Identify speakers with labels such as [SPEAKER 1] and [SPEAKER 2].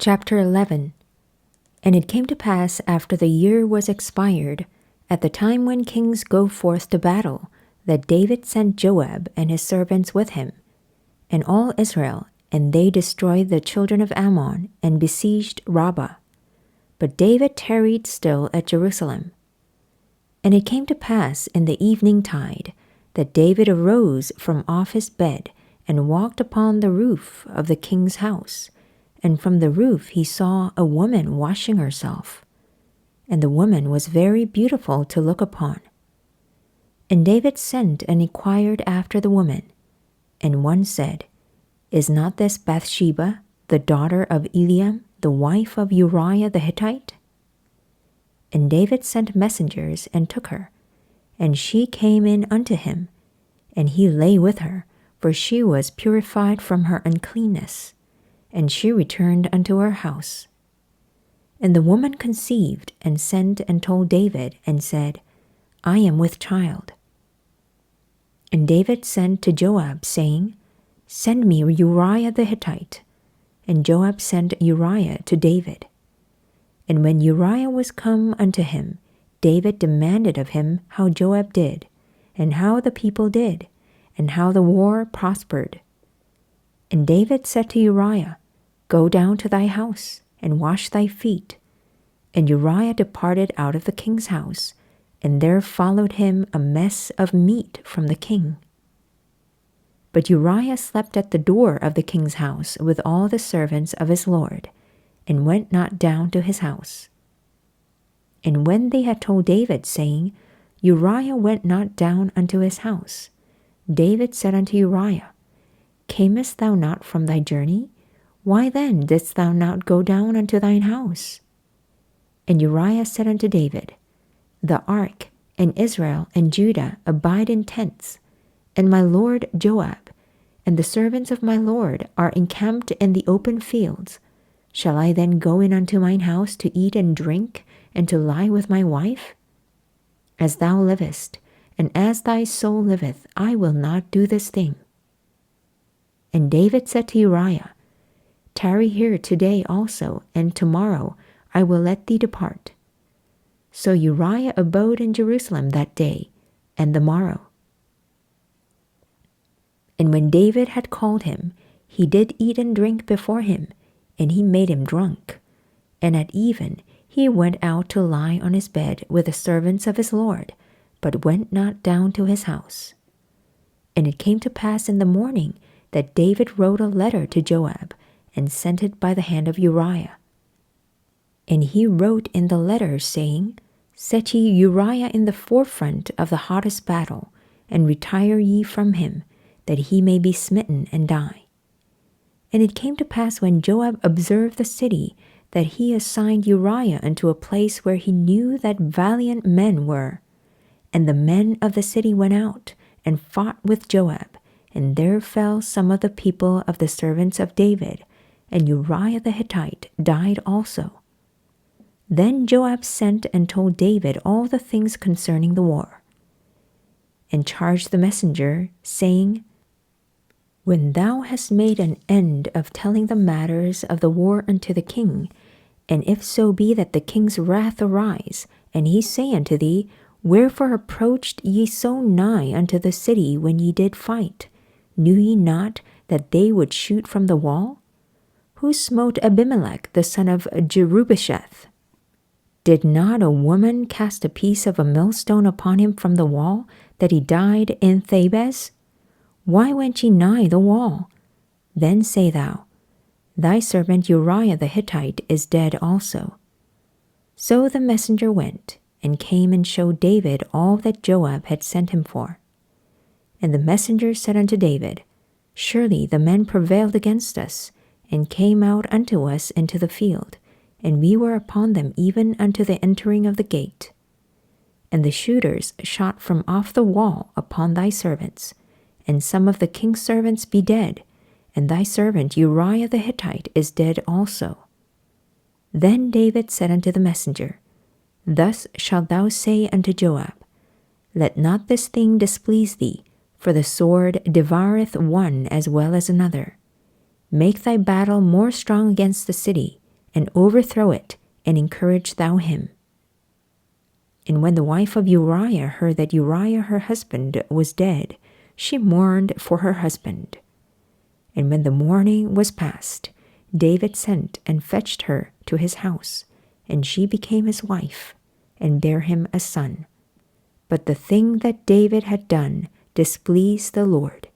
[SPEAKER 1] Chapter 11. And it came to pass after the year was expired, at the time when kings go forth to battle, that David sent Joab and his servants with him, and all Israel, and they destroyed the children of Ammon, and besieged Rabbah. But David tarried still at Jerusalem. And it came to pass in the evening tide, that David arose from off his bed, and walked upon the roof of the king's house. And from the roof he saw a woman washing herself. And the woman was very beautiful to look upon. And David sent and inquired after the woman. And one said, Is not this Bathsheba, the daughter of Eliam, the wife of Uriah the Hittite? And David sent messengers and took her. And she came in unto him, and he lay with her, for she was purified from her uncleanness. And she returned unto her house. And the woman conceived, and sent and told David, and said, I am with child. And David sent to Joab, saying, Send me Uriah the Hittite. And Joab sent Uriah to David. And when Uriah was come unto him, David demanded of him how Joab did, and how the people did, and how the war prospered. And David said to Uriah, Go down to thy house, and wash thy feet. And Uriah departed out of the king's house, and there followed him a mess of meat from the king. But Uriah slept at the door of the king's house with all the servants of his lord, and went not down to his house. And when they had told David, saying, Uriah went not down unto his house, David said unto Uriah, Camest thou not from thy journey? Why then didst thou not go down unto thine house? And Uriah said unto David, The ark, and Israel and Judah abide in tents, and my lord Joab, and the servants of my lord are encamped in the open fields. Shall I then go in unto mine house to eat and drink, and to lie with my wife? As thou livest, and as thy soul liveth, I will not do this thing. And David said to Uriah, Tarry here today also, and tomorrow I will let thee depart. So Uriah abode in Jerusalem that day and the morrow. And when David had called him, he did eat and drink before him, and he made him drunk. And at even he went out to lie on his bed with the servants of his lord, but went not down to his house. And it came to pass in the morning that David wrote a letter to Joab, and sent it by the hand of Uriah. And he wrote in the letter, saying, Set ye Uriah in the forefront of the hottest battle, and retire ye from him, that he may be smitten and die. And it came to pass when Joab observed the city, that he assigned Uriah unto a place where he knew that valiant men were. And the men of the city went out, and fought with Joab, and there fell some of the people of the servants of David, and Uriah the Hittite died also. Then Joab sent and told David all the things concerning the war, and charged the messenger, saying, When thou hast made an end of telling the matters of the war unto the king, and if so be that the king's wrath arise, and he say unto thee, Wherefore approached ye so nigh unto the city when ye did fight? Knew ye not that they would shoot from the wall? Who smote Abimelech the son of Jerubbesheth? Did not a woman cast a piece of a millstone upon him from the wall, that he died in Thebez? Why went ye nigh the wall? Then say thou, Thy servant Uriah the Hittite is dead also. So the messenger went, and came and showed David all that Joab had sent him for. And the messenger said unto David, Surely the men prevailed against us, and came out unto us into the field, and we were upon them even unto the entering of the gate. And the shooters shot from off the wall upon thy servants, and some of the king's servants be dead, and thy servant Uriah the Hittite is dead also. Then David said unto the messenger, Thus shalt thou say unto Joab, Let not this thing displease thee, for the sword devoureth one as well as another. Make thy battle more strong against the city, and overthrow it, and encourage thou him. And when the wife of Uriah heard that Uriah her husband was dead, she mourned for her husband. And when the mourning was past, David sent and fetched her to his house, and she became his wife, and bare him a son. But the thing that David had done displeased the Lord,